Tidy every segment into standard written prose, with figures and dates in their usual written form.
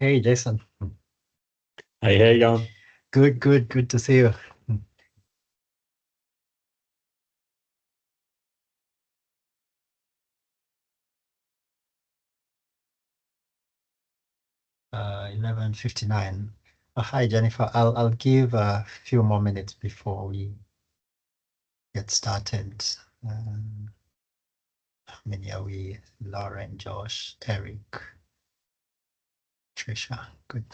Hey, Jason. Hey, how you going? Good to see you. 11:59. Hi, Jennifer. I'll give a few more minutes before we get started. How many are we? Lauren, Josh, Eric, Trisha. Good.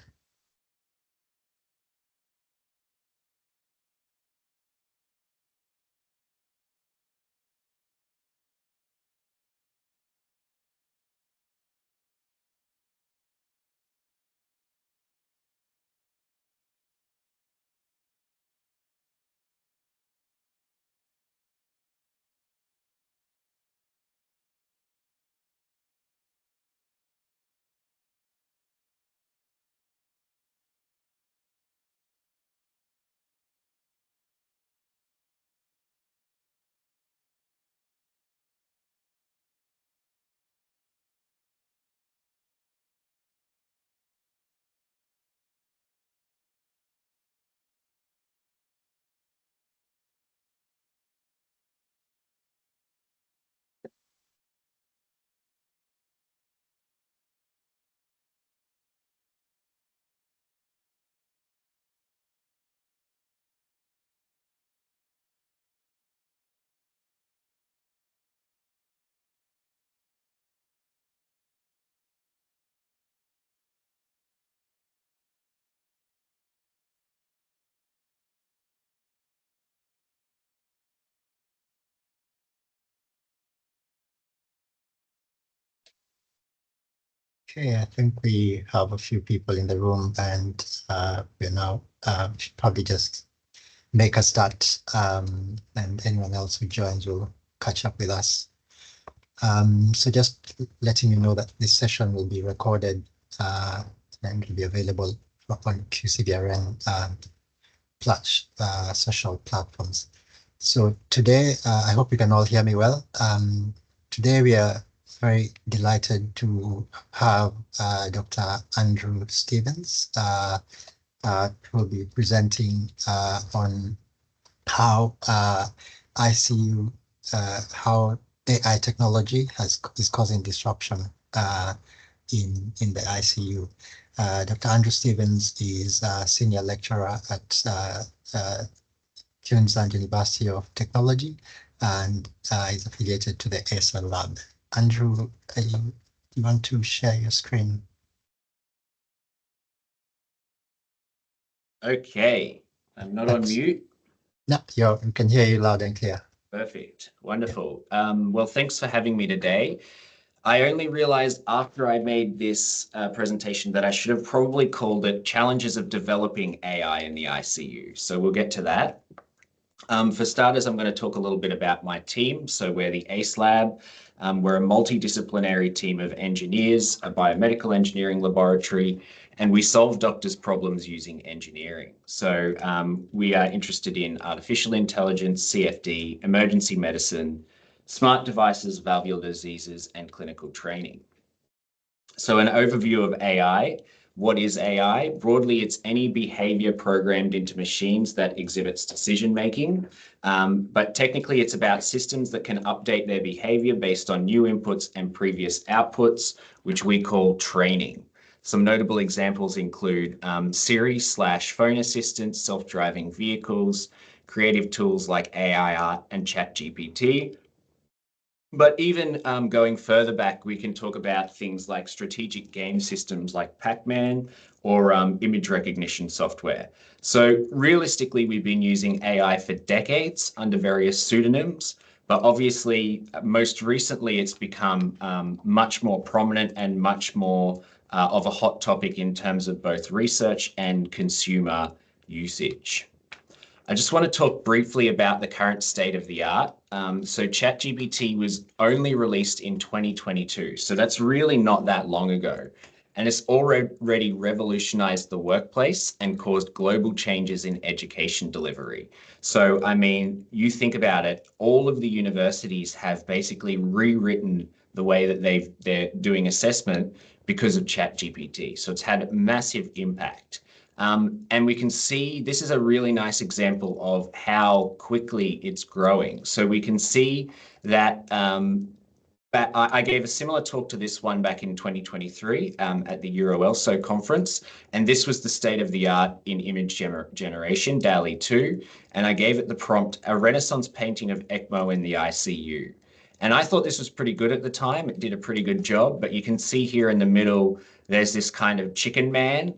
Okay, I think we have a few people in the room, and we're now should probably just make a start, and anyone else who joins will catch up with us. So just letting you know that this session will be recorded and will be available on QCBRN social platforms. So today, I hope you can all hear me well. Today we are very delighted to have Dr. Andrew Stevens, who will be presenting on how ICU, how AI technology is causing disruption in the ICU. Dr. Andrew Stevens is a senior lecturer at Queensland University of Technology and is affiliated to the ASA lab. Andrew, you want to share your screen? Okay, I'm not on Thanks. mute. No, we can hear you loud and clear. Perfect. Wonderful. Well, thanks for having me today. I only realized after I made this presentation that I should have probably called it Challenges of Developing AI in the ICU. So we'll get to that. For starters, I'm going to talk a little bit about my team. So we're the ACE Lab. We're a multidisciplinary team of engineers, a biomedical engineering laboratory, and we solve doctors' problems using engineering. So we are interested in artificial intelligence, CFD, emergency medicine, smart devices, valvular diseases, and clinical training. So an overview of AI. What is AI? Broadly, it's any behavior programmed into machines that exhibits decision making. But technically, it's about systems that can update their behavior based on new inputs and previous outputs, which we call training. Some notable examples include Siri/phone assistants, self-driving vehicles, creative tools like AI art and ChatGPT. But even going further back, we can talk about things like strategic game systems like Pac-Man or image recognition software. So realistically, we've been using AI for decades under various pseudonyms, but obviously, most recently, it's become much more prominent and much more of a hot topic in terms of both research and consumer usage. I just want to talk briefly about the current state of the art. So ChatGPT was only released in 2022. So that's really not that long ago. And it's already revolutionized the workplace and caused global changes in education delivery. So, I mean, you think about it, all of the universities have basically rewritten the way that they're doing assessment because of ChatGPT. So it's had a massive impact. And we can see this is a really nice example of how quickly it's growing. So we can see that I gave a similar talk to this one back in 2023 at the EuroELSO conference, and this was the state of the art in image generation, DALL-E 2, and I gave it the prompt, a Renaissance painting of ECMO in the ICU. And I thought this was pretty good at the time. It did a pretty good job, but you can see here in the middle, there's this kind of chicken man,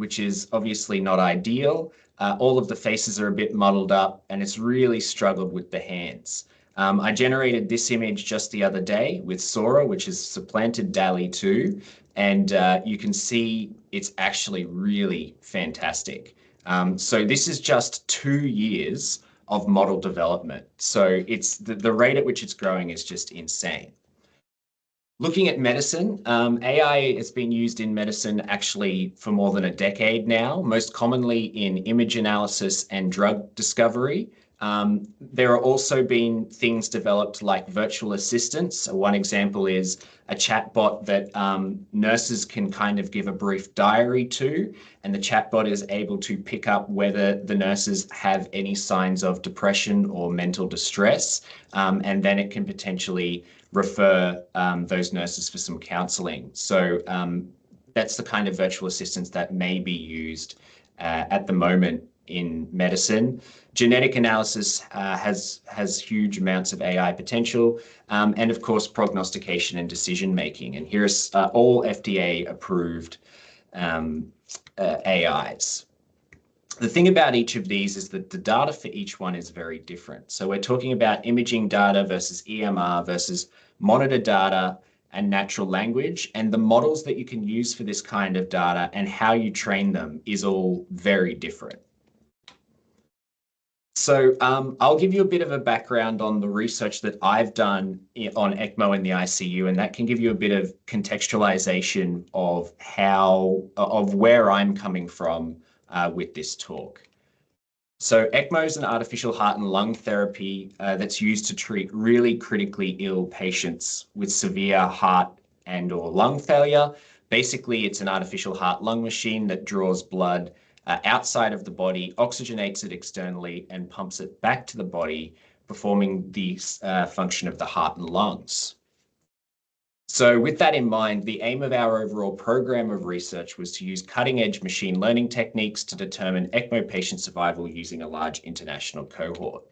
which is obviously not ideal. All of the faces are a bit muddled up, and it's really struggled with the hands. I generated this image just the other day with Sora, which has supplanted DALL-E 2, and you can see it's actually really fantastic. So this is just 2 years of model development. So it's the rate at which it's growing is just insane. Looking at medicine, AI has been used in medicine actually for more than a decade now, most commonly in image analysis and drug discovery. There are also been things developed like virtual assistants. One example is a chatbot that nurses can kind of give a brief diary to, and the chatbot is able to pick up whether the nurses have any signs of depression or mental distress, and then it can potentially refer those nurses for some counseling. So that's the kind of virtual assistants that may be used at the moment in medicine. Genetic analysis has huge amounts of AI potential, and of course, prognostication and decision making. And here's all FDA approved AIs. The thing about each of these is that the data for each one is very different. So we're talking about imaging data versus EMR versus monitor data and natural language, and the models that you can use for this kind of data and how you train them is all very different. So I'll give you a bit of a background on the research that I've done on ECMO in the ICU, and that can give you a bit of contextualization of where I'm coming from with this talk. So ECMO is an artificial heart and lung therapy that's used to treat really critically ill patients with severe heart and/or lung failure. Basically, it's an artificial heart-lung machine that draws blood outside of the body, oxygenates it externally, and pumps it back to the body, performing the function of the heart and lungs. So with that in mind, the aim of our overall program of research was to use cutting-edge machine learning techniques to determine ECMO patient survival using a large international cohort.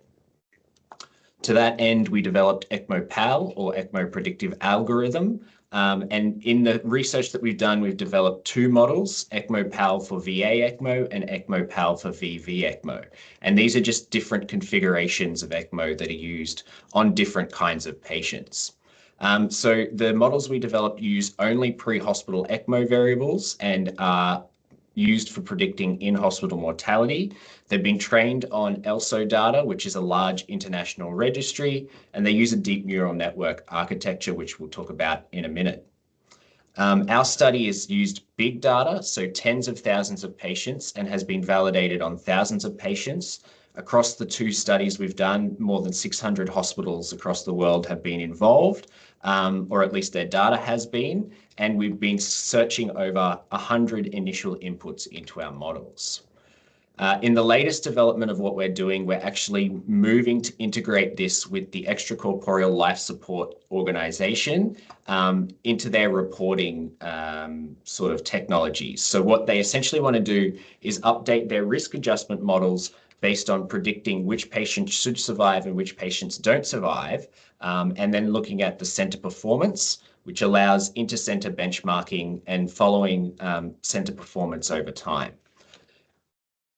To that end, we developed ECMO-PAL, or ECMO Predictive Algorithm. And in the research that we've done, we've developed 2 models, ECMO-PAL for VA ECMO and ECMO-PAL for VV ECMO. And these are just different configurations of ECMO that are used on different kinds of patients. So the models we developed use only pre-hospital ECMO variables and are used for predicting in-hospital mortality. They've been trained on ELSO data, which is a large international registry, and they use a deep neural network architecture, which we'll talk about in a minute. Our study has used big data, so tens of thousands of patients, and has been validated on thousands of patients. Across the 2 studies we've done, more than 600 hospitals across the world have been involved, or at least their data has been, and we've been searching over 100 initial inputs into our models. In the latest development of what we're doing, we're actually moving to integrate this with the Extracorporeal Life Support Organization into their reporting sort of technologies. So what they essentially want to do is update their risk adjustment models based on predicting which patients should survive and which patients don't survive, and then looking at the center performance, which allows inter-center benchmarking and following center performance over time.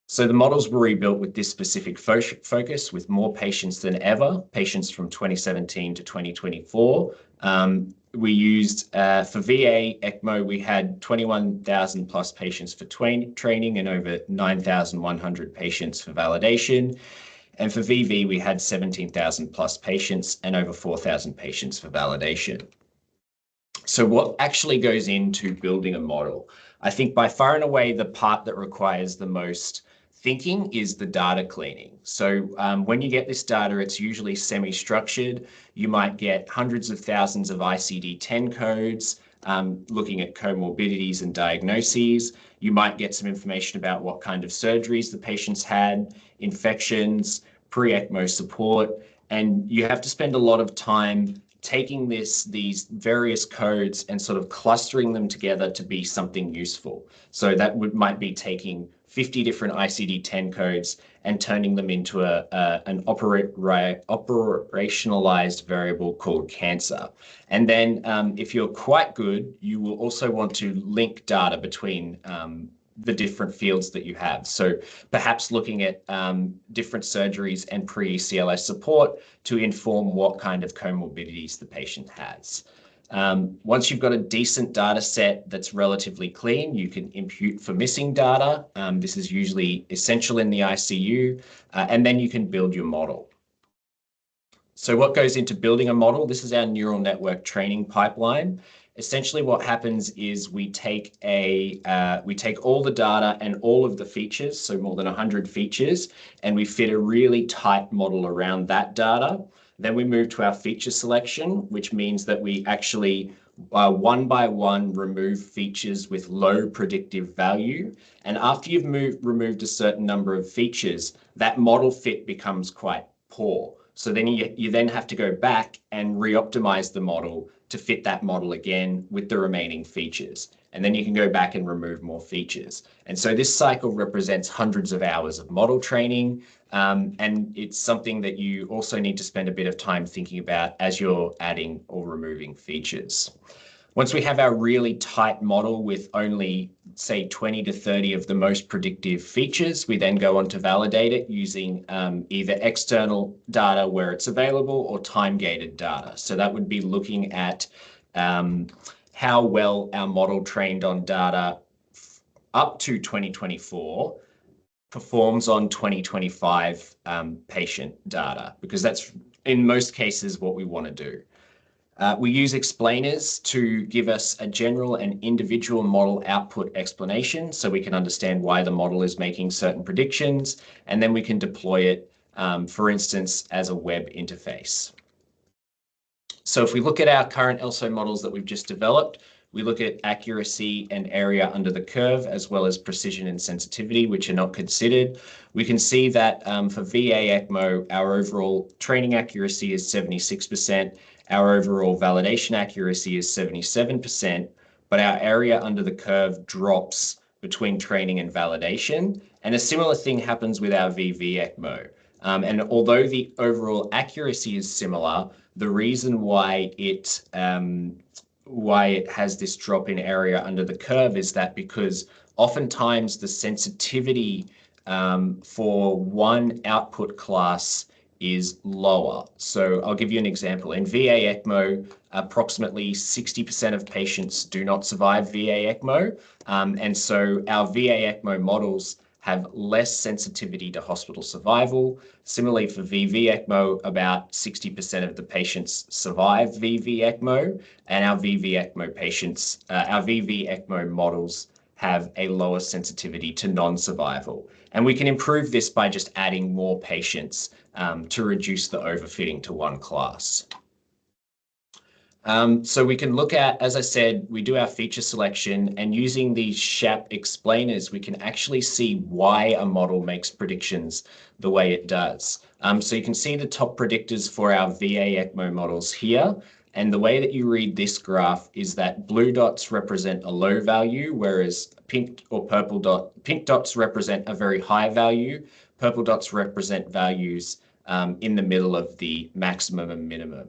So the models were rebuilt with this specific focus, with more patients than ever, patients from 2017 to 2024. We used, for VA ECMO, we had 21,000 plus patients for training and over 9,100 patients for validation. And for VV, we had 17,000 plus patients and over 4,000 patients for validation. So what actually goes into building a model? I think by far and away, the part that requires the most thinking is the data cleaning. So when you get this data, it's usually semi-structured. You might get hundreds of thousands of ICD-10 codes. looking at comorbidities and diagnoses. You might get some information about what kind of surgeries the patients had, infections, pre-ECMO support, and you have to spend a lot of time taking these various codes and sort of clustering them together to be something useful. So that might be taking 50 different ICD-10 codes and turning them into an operationalized variable called cancer. And then if you're quite good, you will also want to link data between the different fields that you have. So perhaps looking at different surgeries and pre-ECLS support to inform what kind of comorbidities the patient has. Once you've got a decent data set that's relatively clean, you can impute for missing data. This is usually essential in the ICU, and then you can build your model. So what goes into building a model? This is our neural network training pipeline. Essentially what happens is we take all the data and all of the features, so more than 100 features, and we fit a really tight model around that data. Then we move to our feature selection, which means that we actually one by one remove features with low predictive value. And after you've removed a certain number of features, that model fit becomes quite poor. So then you then have to go back and re-optimize the model to fit that model again with the remaining features. And then you can go back and remove more features. And so this cycle represents hundreds of hours of model training. And it's something that you also need to spend a bit of time thinking about as you're adding or removing features. Once we have our really tight model with only, say, 20 to 30 of the most predictive features, we then go on to validate it using either external data where it's available or time-gated data. So that would be looking at how well our model trained on data up to 2024 performs on 2025 patient data, because that's in most cases what we want to do. We use explainers to give us a general and individual model output explanation so we can understand why the model is making certain predictions, and then we can deploy it, for instance, as a web interface. So if we look at our current ELSO models that we've just developed, we look at accuracy and area under the curve, as well as precision and sensitivity, which are not considered. We can see that for VA ECMO, our overall training accuracy is 76%. Our overall validation accuracy is 77%, but our area under the curve drops between training and validation. And a similar thing happens with our VV ECMO. And although the overall accuracy is similar, the reason why it has this drop in area under the curve is that because oftentimes the sensitivity for one output class is lower. So I'll give you an example. In VA ECMO, approximately 60% of patients do not survive VA ECMO. And so our VA ECMO models have less sensitivity to hospital survival. Similarly, for VV ECMO, about 60% of the patients survive VV ECMO, and our VV ECMO patients, our VV ECMO models have a lower sensitivity to non-survival. And we can improve this by just adding more patients to reduce the overfitting to one class. So we can look at, as I said, we do our feature selection, and using these SHAP explainers, we can actually see why a model makes predictions the way it does. So you can see the top predictors for our VA ECMO models here. And the way that you read this graph is that blue dots represent a low value, whereas pink dots represent a very high value. Purple dots represent values in the middle of the maximum and minimum.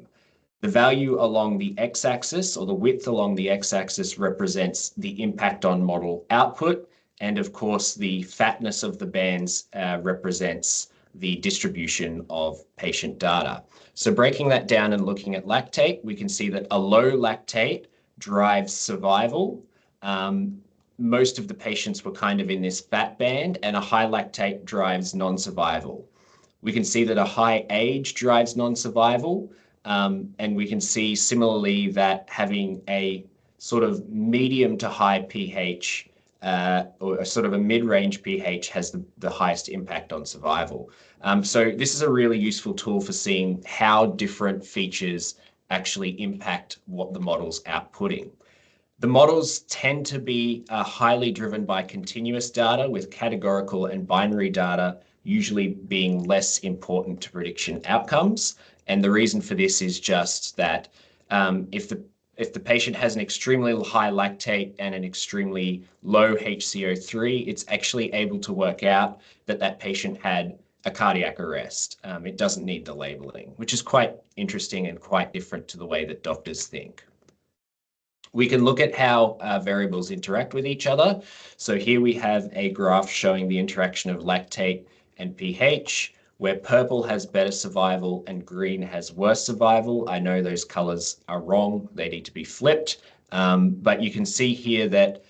The value along the x-axis, or the width along the x-axis, represents the impact on model output. And of course, the fatness of the bands represents the distribution of patient data. So breaking that down and looking at lactate, we can see that a low lactate drives survival. Most of the patients were kind of in this fat band, and a high lactate drives non-survival. We can see that a high age drives non-survival. And we can see similarly that having a sort of medium to high pH or a sort of a mid-range pH has the highest impact on survival. So this is a really useful tool for seeing how different features actually impact what the model's outputting. The models tend to be highly driven by continuous data, with categorical and binary data usually being less important to prediction outcomes. And the reason for this is just that if the patient has an extremely high lactate and an extremely low HCO3, it's actually able to work out that that patient had a cardiac arrest. It doesn't need the labeling, which is quite interesting and quite different to the way that doctors think. We can look at how variables interact with each other. So here we have a graph showing the interaction of lactate and pH, where purple has better survival and green has worse survival. I know those colors are wrong. They need to be flipped. But you can see here that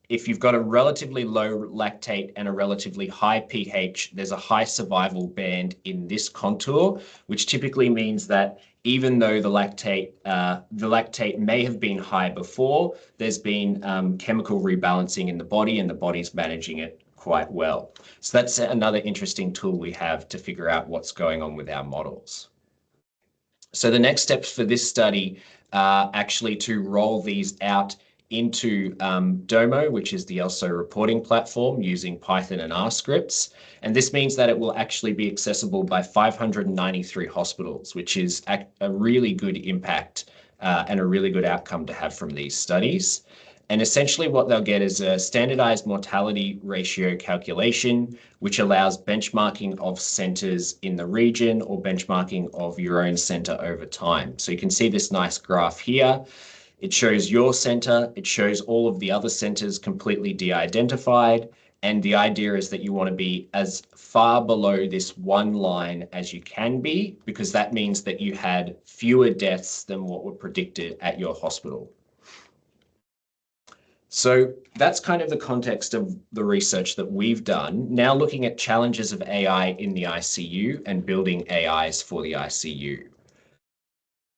if you've got a relatively low lactate and a relatively high pH, there's a high survival band in this contour, which typically means that even though the lactate may have been high before, there's been chemical rebalancing in the body and the body's managing it quite well. So that's another interesting tool we have to figure out what's going on with our models. So the next steps for this study are actually to roll these out into Domo, which is the ELSO reporting platform using Python and R scripts. And this means that it will actually be accessible by 593 hospitals, which is a really good impact and a really good outcome to have from these studies. And essentially what they'll get is a standardized mortality ratio calculation, which allows benchmarking of centers in the region or benchmarking of your own center over time. So you can see this nice graph here. It shows your center, it shows all of the other centers completely de-identified. And the idea is that you want to be as far below this one line as you can be, because that means that you had fewer deaths than what were predicted at your hospital. So that's kind of the context of the research that we've done. Now looking at challenges of AI in the ICU and building AIs for the ICU.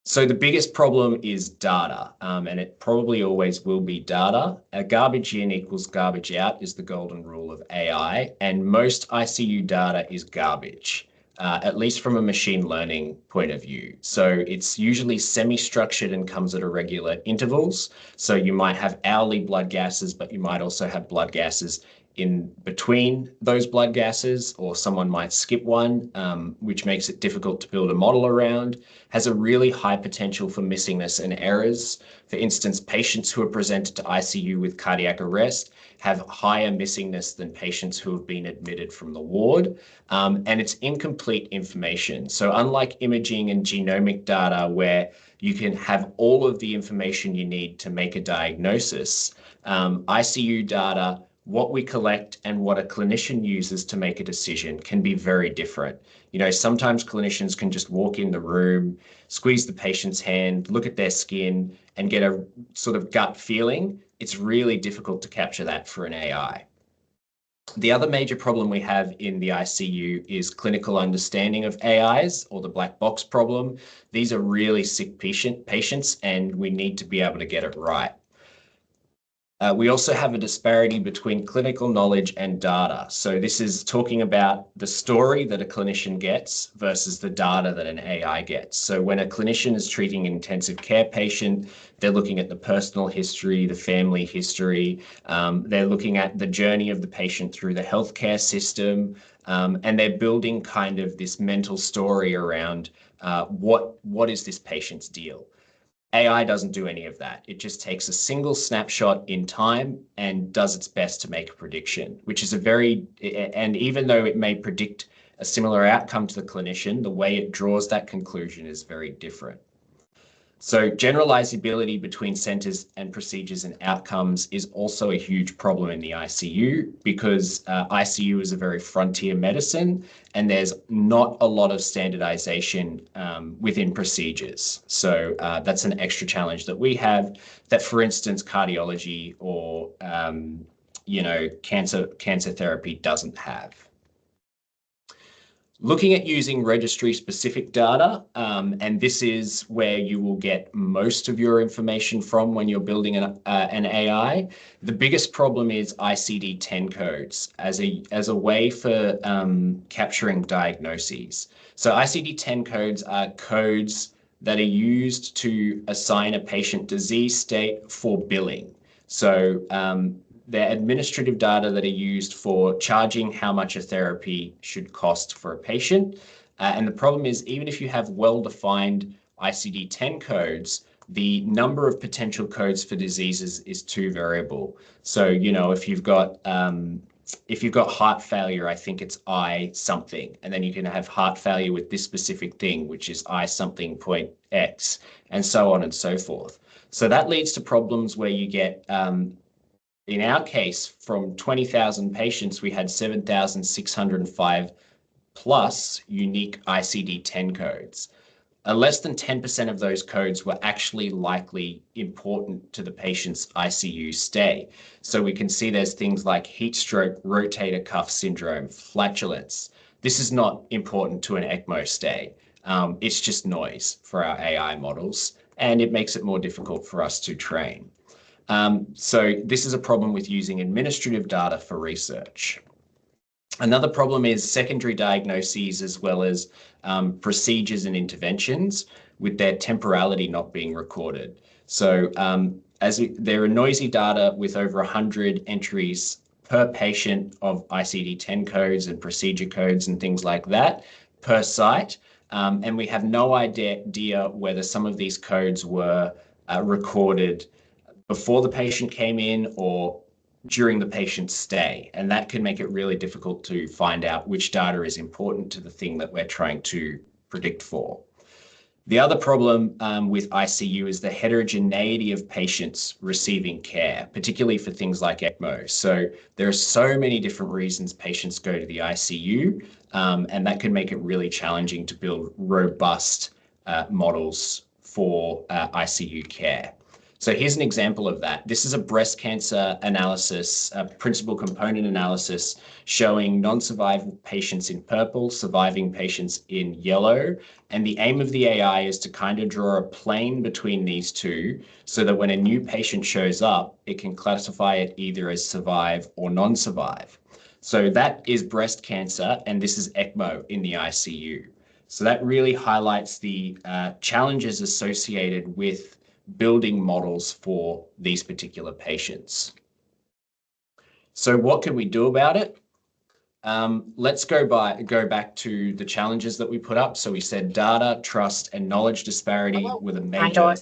So the biggest problem is data, and it probably always will be data. Garbage in equals garbage out is the golden rule of AI, and most ICU data is garbage, at least from a machine learning point of view. So it's usually semi-structured and comes at irregular intervals. So you might have hourly blood gases, but you might also have blood gases in between those blood gases, or someone might skip one, which makes it difficult to build a model around, has a really high potential for missingness and errors. For instance, patients who are presented to ICU with cardiac arrest have higher missingness than patients who have been admitted from the ward, and it's incomplete information. So unlike imaging and genomic data, where you can have all of the information you need to make a diagnosis, ICU data, what we collect and what a clinician uses to make a decision can be very different. You know, sometimes clinicians can just walk in the room, squeeze the patient's hand, look at their skin, and get a sort of gut feeling. It's really difficult to capture that for an AI. The other major problem we have in the ICU is clinical understanding of AIs, or the black box problem. These are really sick patients, and we need to be able to get it right. We also have a disparity between clinical knowledge and data. So this is talking about the story that a clinician gets versus the data that an AI gets. So when a clinician is treating an intensive care patient, they're looking at the personal history, the family history, they're looking at the journey of the patient through the healthcare system, and they're building kind of this mental story around what is this patient's deal. AI doesn't do any of that. It just takes a single snapshot in time and does its best to make a prediction, which is and even though it may predict a similar outcome to the clinician, the way it draws that conclusion is very different. So generalizability between centers and procedures and outcomes is also a huge problem in the ICU, because ICU is a very frontier medicine and there's not a lot of standardization within procedures. So that's an extra challenge that we have that, for instance, cardiology or cancer therapy doesn't have. Looking at using registry-specific data, and this is where you will get most of your information from when you're building an AI. The biggest problem is ICD-10 codes as a way for capturing diagnoses. So ICD-10 codes are codes that are used to assign a patient disease state for billing. So they're administrative data that are used for charging how much a therapy should cost for a patient. And the problem is, even if you have well-defined ICD-10 codes, the number of potential codes for diseases is too variable. So, you know, if you've got heart failure, I think it's I something, and then you can have heart failure with this specific thing, which is I something point X, and so on and so forth. So that leads to problems where you get, in our case, from 20,000 patients, we had 7,605 plus unique ICD-10 codes. Less than 10% of those codes were actually likely important to the patient's ICU stay. So we can see there's things like heat stroke, rotator cuff syndrome, flatulence. This is not important to an ECMO stay. It's just noise for our AI models, and it makes it more difficult for us to train. So this is a problem with using administrative data for research. Another problem is secondary diagnoses as well as procedures and interventions with their temporality not being recorded. So there are noisy data with over 100 entries per patient of ICD-10 codes and procedure codes and things like that per site. And we have no idea whether some of these codes were recorded before the patient came in or during the patient's stay. And that can make it really difficult to find out which data is important to the thing that we're trying to predict for. The other problem with ICU is the heterogeneity of patients receiving care, particularly for things like ECMO. So there are so many different reasons patients go to the ICU, and that can make it really challenging to build robust models for ICU care. So here's an example of that. This is a breast cancer analysis, a principal component analysis showing non-surviving patients in purple, surviving patients in yellow. And the aim of the AI is to kind of draw a plane between these two so that when a new patient shows up, it can classify it either as survive or non-survive. So that is breast cancer, and this is ECMO in the ICU. So that really highlights the challenges associated with building models for these particular patients. So what can we do about it? Let's go back to the challenges that we put up. So we said data, trust, and knowledge disparity were the major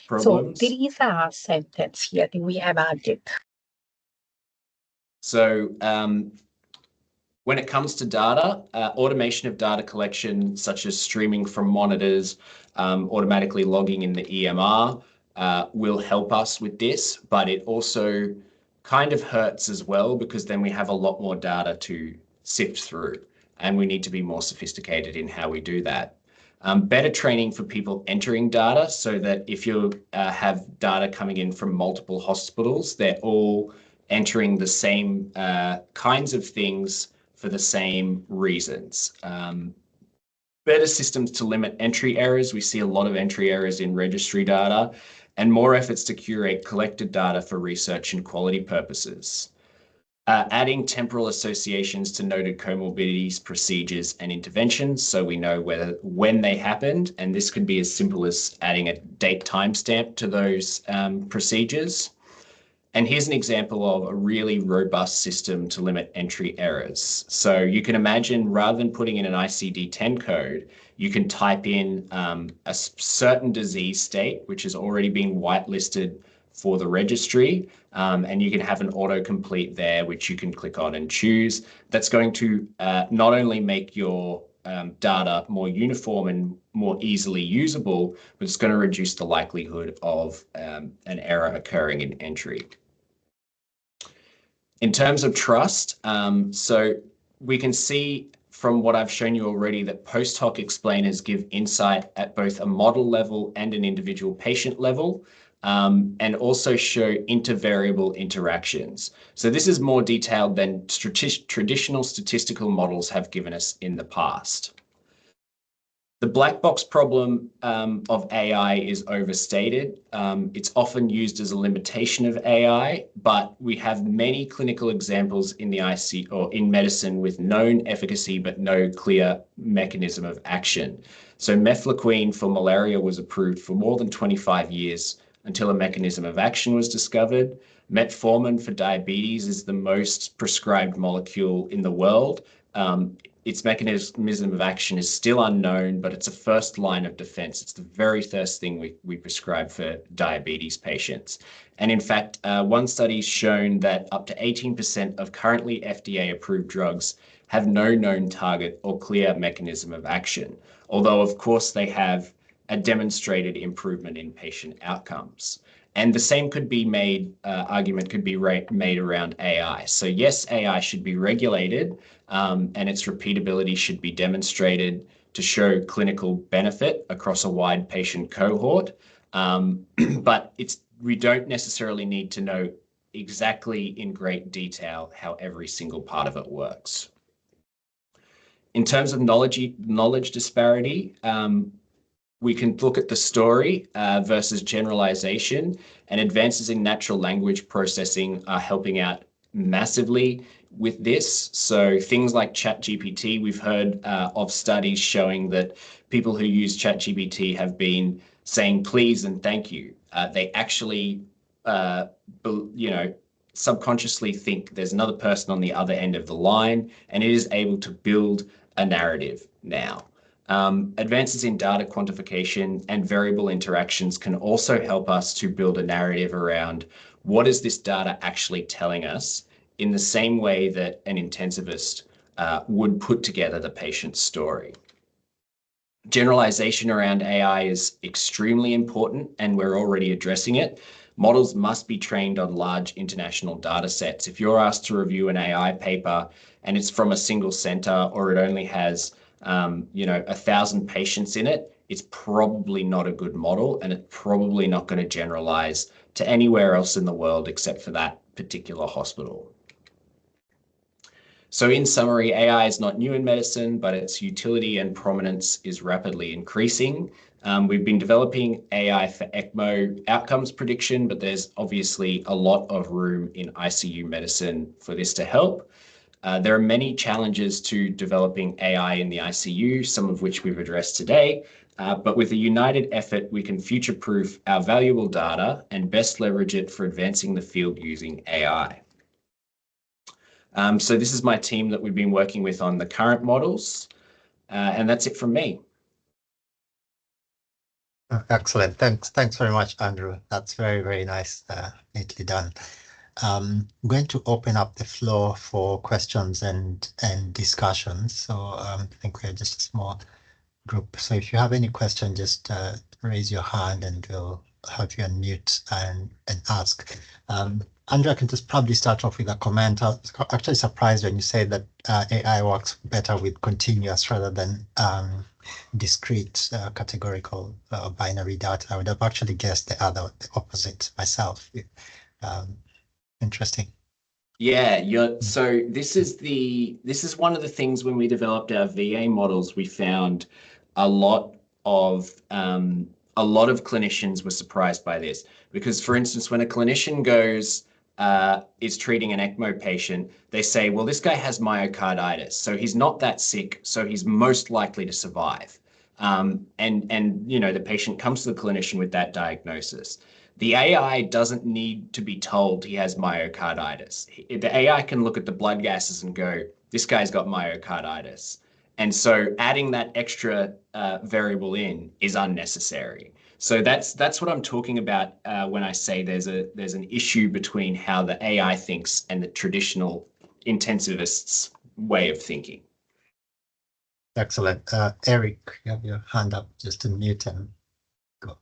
problems. So there is a sentence here that we have added. So when it comes to data, automation of data collection, such as streaming from monitors, automatically logging in the EMR, will help us with this, but it also kind of hurts as well because then we have a lot more data to sift through, and we need to be more sophisticated in how we do that. Better training for people entering data so that if you have data coming in from multiple hospitals, they're all entering the same kinds of things for the same reasons. Better systems to limit entry errors. We see a lot of entry errors in registry data, and more efforts to curate collected data for research and quality purposes. Adding temporal associations to noted comorbidities, procedures, and interventions so we know when they happened, and this could be as simple as adding a date timestamp to those procedures. And here's an example of a really robust system to limit entry errors. So you can imagine, rather than putting in an ICD-10 code, you can type in a certain disease state, which has already been whitelisted for the registry, and you can have an autocomplete there, which you can click on and choose. That's going to not only make your data more uniform and more easily usable, but it's going to reduce the likelihood of an error occurring in entry. In terms of trust, so we can see from what I've shown you already that post hoc explainers give insight at both a model level and an individual patient level, and also show intervariable interactions. So this is more detailed than traditional statistical models have given us in the past. The black box problem of AI is overstated. It's often used as a limitation of AI, but we have many clinical examples in the ICU or in medicine with known efficacy but no clear mechanism of action. So mefloquine for malaria was approved for more than 25 years until a mechanism of action was discovered. Metformin for diabetes is the most prescribed molecule in the world. Its mechanism of action is still unknown, but it's a first line of defense. It's the very first thing we prescribe for diabetes patients. And in fact, one study's shown that up to 18% of currently FDA-approved drugs have no known target or clear mechanism of action, although of course they have a demonstrated improvement in patient outcomes. And the same could be made, argument could be made around AI. So yes, AI should be regulated and its repeatability should be demonstrated to show clinical benefit across a wide patient cohort. But we don't necessarily need to know exactly in great detail how every single part of it works. In terms of knowledge disparity, we can look at the story versus generalization, and advances in natural language processing are helping out massively with this. So things like ChatGPT, we've heard of studies showing that people who use ChatGPT have been saying please and thank you. They actually, subconsciously think there's another person on the other end of the line, and it is able to build a narrative now. Advances in data quantification and variable interactions can also help us to build a narrative around what is this data actually telling us, in the same way that an intensivist would put together the patient's story. Generalization around AI is extremely important, and we're already addressing it. Models must be trained on large international data sets. If you're asked to review an AI paper and it's from a single center, or it only has 1,000 patients in it, it's probably not a good model, and it's probably not going to generalize to anywhere else in the world except for that particular hospital. So in summary, AI is not new in medicine, but its utility and prominence is rapidly increasing. We've been developing AI for ECMO outcomes prediction, but there's obviously a lot of room in ICU medicine for this to help. There are many challenges to developing AI in the ICU, some of which we've addressed today, but with a united effort, we can future-proof our valuable data and best leverage it for advancing the field using AI. So this is my team that we've been working with on the current models, and that's it from me. Excellent. Thanks very much, Andrew. That's very, very nice, neatly done. I'm going to open up the floor for questions and discussions. So I think we're just a small group. So if you have any question, just raise your hand and we'll have you unmute and ask. Andrew, I can just probably start off with a comment. I was actually surprised when you say that AI works better with continuous rather than discrete categorical binary data. I would have actually guessed the opposite myself. Interesting. Yeah, so this is one of the things when we developed our VA models, we found a lot of clinicians were surprised by this, because for instance, when a clinician is treating an ECMO patient, they say, well, this guy has myocarditis, so he's not that sick, so he's most likely to survive. And the patient comes to the clinician with that diagnosis. The AI doesn't need to be told he has myocarditis. The AI can look at the blood gases and go, this guy's got myocarditis. And so adding that extra variable in is unnecessary. So that's what I'm talking about when I say there's an issue between how the AI thinks and the traditional intensivist's way of thinking. Excellent. Eric, you have your hand up, just unmute and go.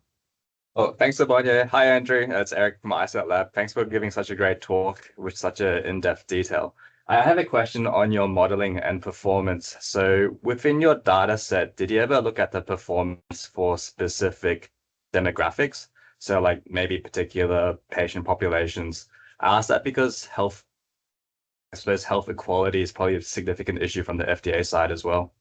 Oh, thanks, Obonyo. Hi, Andrew. It's Eric from ICU Lab. Thanks for giving such a great talk with such an in-depth detail. I have a question on your modeling and performance. So within your data set, did you ever look at the performance for specific demographics? So like maybe particular patient populations. I ask that because health equality is probably a significant issue from the FDA side as well.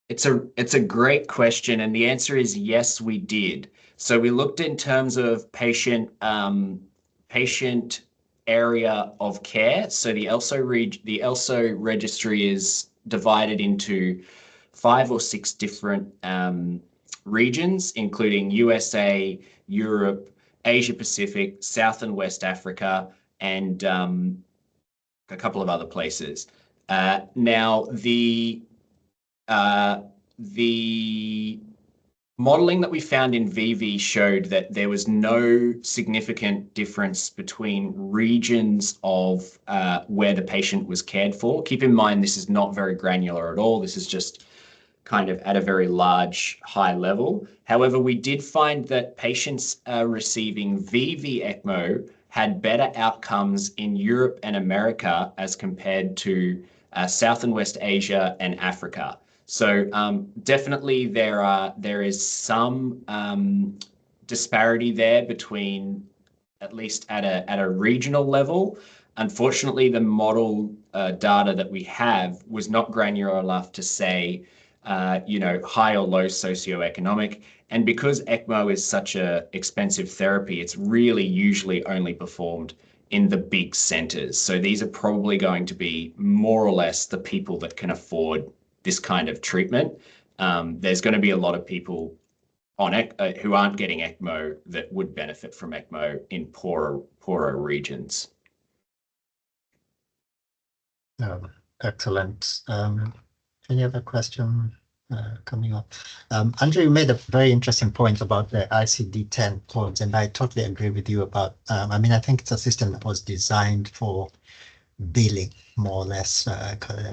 It's a great question, and the answer is yes, we did. So we looked in terms of patient area of care. So the ELSO registry is divided into 5 or 6 different regions, including USA, Europe, Asia Pacific, South and West Africa, and a couple of other places. Now, the modeling that we found in VV showed that there was no significant difference between regions of where the patient was cared for. Keep in mind, this is not very granular at all. This is just kind of at a very large, high level. However, we did find that patients receiving VV ECMO had better outcomes in Europe and America as compared to South and West Asia and Africa. So definitely there is some disparity there between, at least at a regional level. Unfortunately, the model data that we have was not granular enough to say, high or low socioeconomic. And because ECMO is such a expensive therapy, it's really usually only performed in the big centers. So these are probably going to be more or less the people that can afford this kind of treatment. There's going to be a lot of people on who aren't getting ECMO that would benefit from ECMO in poorer regions. Excellent. Any other question coming up? Andrew, you made a very interesting point about the ICD-10 codes, and I totally agree with you about, I think it's a system that was designed for billing, more or less.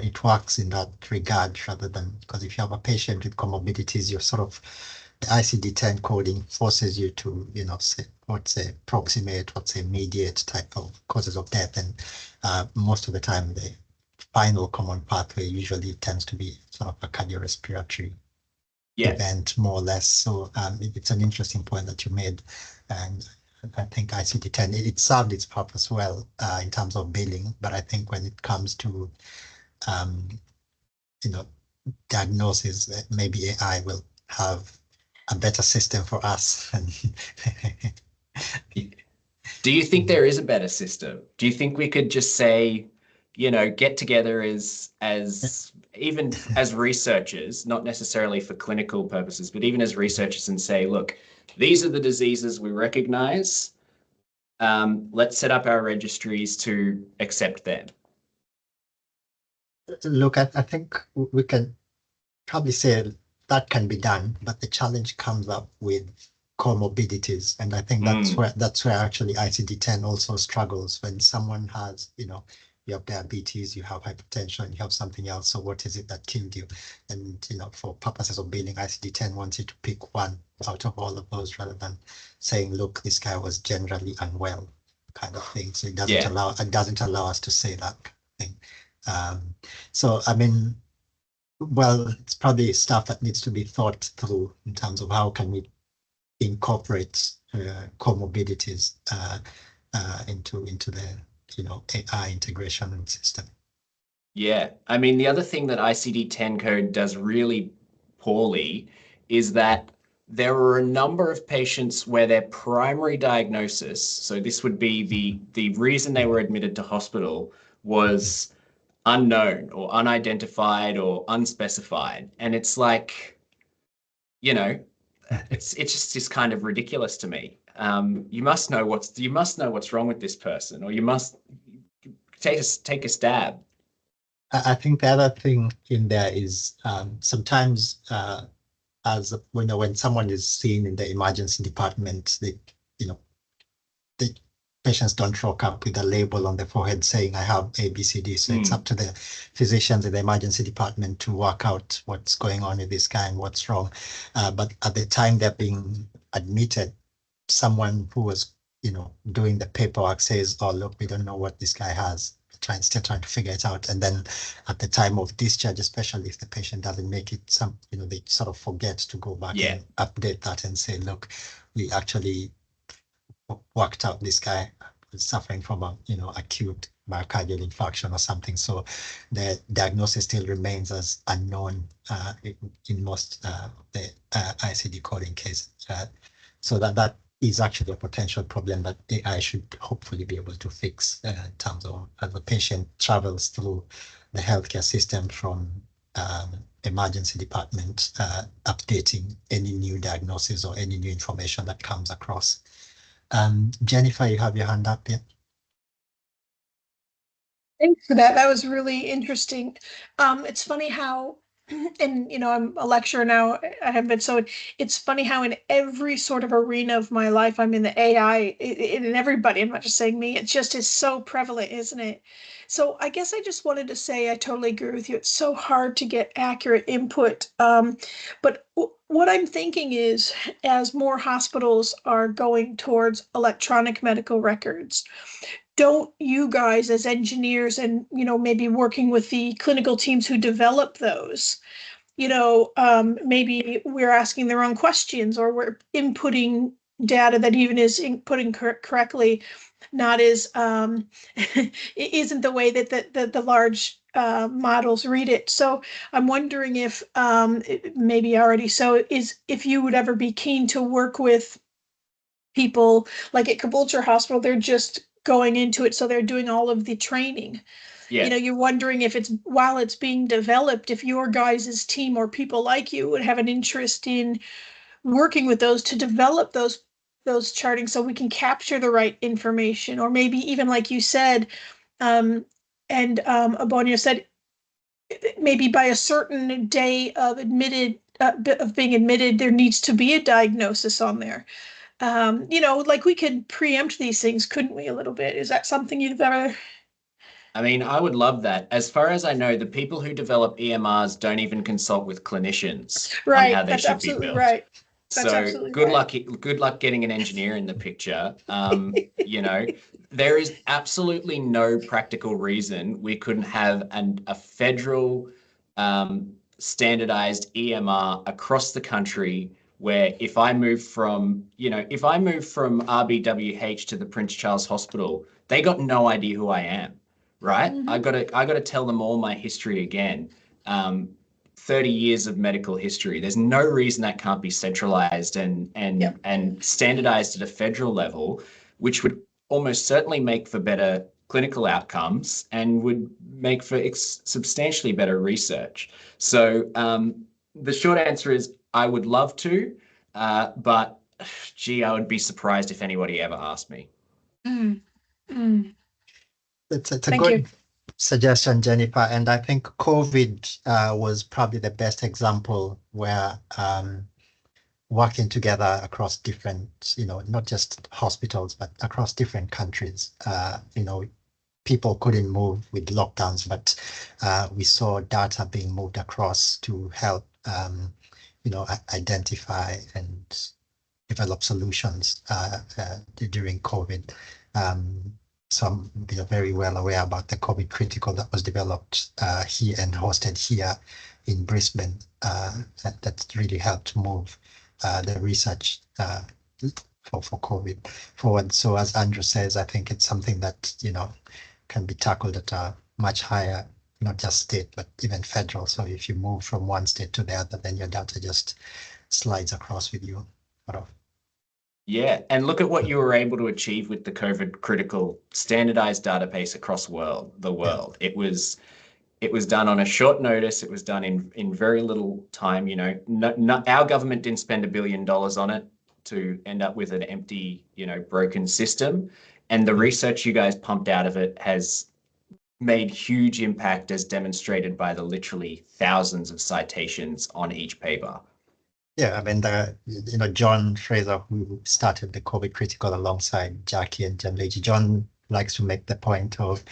It works in that regard rather than, because if you have a patient with comorbidities, you're sort of, the ICD-10 coding forces you to, say what's a proximate, what's a mediate type of causes of death. And most of the time, the final common pathway usually tends to be sort of a cardiorespiratory event, more or less. So it's an interesting point that you made. And I think ICD-10, it served its purpose well in terms of billing, but I think when it comes to, diagnosis, maybe AI will have a better system for us. Do you think there is a better system? Do you think we could just say, get together as even as researchers, not necessarily for clinical purposes, but even as researchers, and say, look, these are the diseases we recognize. Let's set up our registries to accept them. Look, I think we can probably say that can be done, but the challenge comes up with comorbidities, and I think that's where actually ICD-10 also struggles. When someone has, you have diabetes, you have hypertension, you have something else. So what is it that killed you? And for purposes of billing, ICD-10 wants you to pick one out of all of those, rather than saying, look, this guy was generally unwell, kind of thing. So it doesn't allow us to say that thing. So well, it's probably stuff that needs to be thought through in terms of how can we incorporate comorbidities into the AI integration system. Yeah, the other thing that ICD-10 code does really poorly is that there are a number of patients where their primary diagnosis, so this would be the reason they were admitted to hospital, was unknown or unidentified or unspecified. And it's like, it's just kind of ridiculous to me. You must know what's wrong with this person, or you must take a stab. I think the other thing in there is sometimes as when someone is seen in the emergency department, the patients don't rock up with a label on the forehead saying I have ABCD. So it's up to the physicians in the emergency department to work out what's going on with this guy and what's wrong. But at the time they're being admitted, someone who was doing the paperwork says, oh, look, we don't know what this guy has. Still trying to figure it out. And then at the time of discharge, especially if the patient doesn't make it, they sort of forget to go back and update that and say, look, we actually worked out this guy was suffering from a acute myocardial infarction or something. So the diagnosis still remains as unknown in most the ICD coding cases. So that is actually a potential problem that AI should hopefully be able to fix in terms of as the patient travels through the healthcare system from emergency department, updating any new diagnosis or any new information that comes across. Jennifer, you have your hand up here. Thanks for that. That was really interesting. It's funny how, and I'm a lecturer now. I have been, so it's funny how in every sort of arena of my life, I'm in the AI, in everybody. I'm not just saying me. It just is so prevalent, isn't it? So I guess I just wanted to say I totally agree with you. It's so hard to get accurate input. But what I'm thinking is, as more hospitals are going towards electronic medical records, don't you guys as engineers and maybe working with the clinical teams who develop those, maybe we're asking the wrong questions, or we're inputting data that even is inputting correctly not as it isn't the way that the large models read it. So I'm wondering if maybe already so is if you would ever be keen to work with people like at Caboolture Hospital. They're just going into it, so they're doing all of the training. Yeah. You're wondering if it's while it's being developed, if your guys' team or people like you would have an interest in working with those to develop those charting so we can capture the right information, or maybe even like you said, and Obonyo said, maybe by a certain day of being admitted, there needs to be a diagnosis on there. Like we could preempt these things, couldn't we, a little bit? Is that something you've ever? I mean, I would love that. As far as I know, the people who develop EMRs don't even consult with clinicians on how they should be built. Right. That's So absolutely good right. Good luck getting an engineer in the picture. There is absolutely no practical reason we couldn't have a federal standardized EMR across the country, where if I move from RBWH to the Prince Charles Hospital, they got no idea who I am, right? Mhm. I gotta tell them all my history again. 30 years of medical history. There's no reason that can't be centralized and standardized at a federal level, which would almost certainly make for better clinical outcomes and would make for substantially better research. So the short answer is I would love to, but gee, I would be surprised if anybody ever asked me. Mm. Mm. It's a Thank good you. suggestion, Jennifer. And I think COVID was probably the best example where working together across different, not just hospitals, but across different countries, people couldn't move with lockdowns, but we saw data being moved across to help, identify and develop solutions during COVID. So I'm very well aware about the COVID critical that was developed here and hosted here in Brisbane. That really helped move the research for COVID forward. So as Andrew says, I think it's something that can be tackled at a much higher, not just state, but even federal. So if you move from one state to the other, then your data just slides across with you. Yeah, and look at what you were able to achieve with the COVID critical standardized database across the world. Yeah. It was done on a short notice. It was done in very little time. Our government didn't spend $1 billion on it to end up with an empty, broken system. And the research you guys pumped out of it has made huge impact, as demonstrated by the literally thousands of citations on each paper. Yeah, I mean, John Fraser, who started the COVID critical alongside Jackie and Jamleji, John likes to make the point of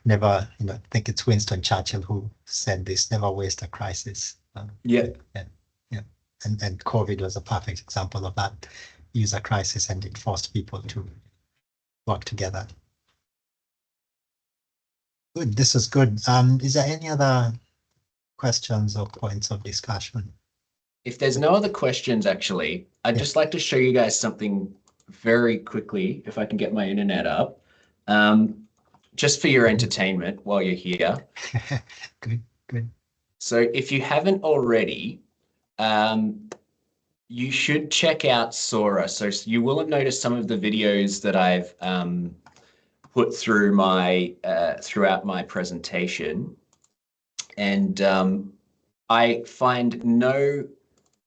never, I think it's Winston Churchill who said this, never waste a crisis. Yeah. And COVID was a perfect example of that. Use a crisis and it forced people to work together. Good, this is good. Is there any other questions or points of discussion? If there's no other questions, actually, I'd just like to show you guys something very quickly, if I can get my internet up. just for your entertainment while you're here. Good, good. So if you haven't already, you should check out Sora. So you will have noticed some of the videos that I've put through my throughout my presentation, and I find no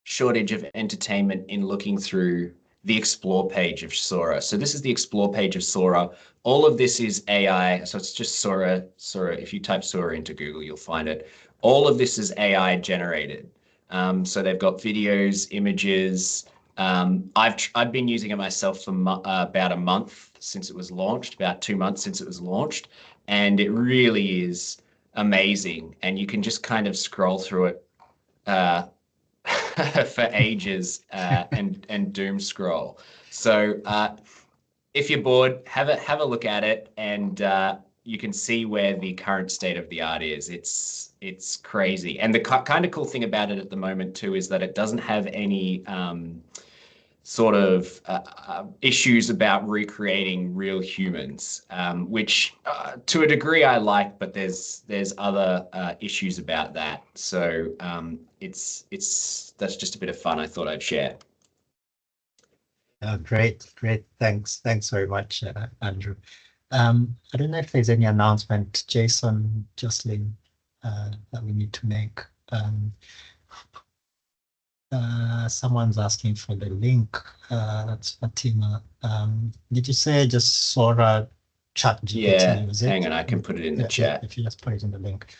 shortage of entertainment in looking through the explore page of Sora. So this is the explore page of Sora. All of this is AI. So it's just Sora. If you type Sora into Google, you'll find it. All of this is AI generated. So they've got videos, images. I've been using it myself for about a month since it was launched, about 2 months since it was launched, and it really is amazing. And you can just kind of scroll through it for ages and doom scroll. So if you're bored, have a look at it, and you can see where the current state of the art is. It's crazy. And the kind of cool thing about it at the moment too is that it doesn't have any sort of issues about recreating real humans, which to a degree I like, but there's other issues about that. So that's just a bit of fun I thought I'd share. Great. Thanks very much, Andrew. I don't know if there's any announcement, Jason, Jocelyn, that we need to make. Someone's asking for the link. That's Fatima. Did you say just Sora chat GPT? Yeah, hang on, I can put it in the chat. If you just put it in the link.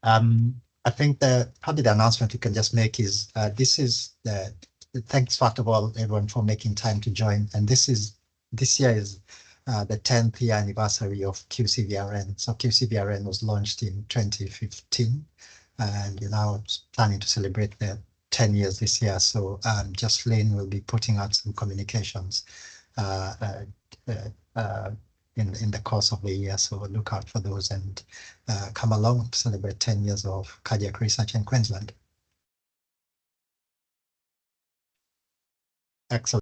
I think probably the announcement we can just make is this is thanks first of all everyone for making time to join. And this year is the 10th year anniversary of QCVRN. So QCVRN was launched in 2015, and you're now planning to celebrate the 10 years this year. So Jocelyn will be putting out some communications in the course of the year. So look out for those and come along to celebrate 10 years of cardiac research in Queensland. Excellent.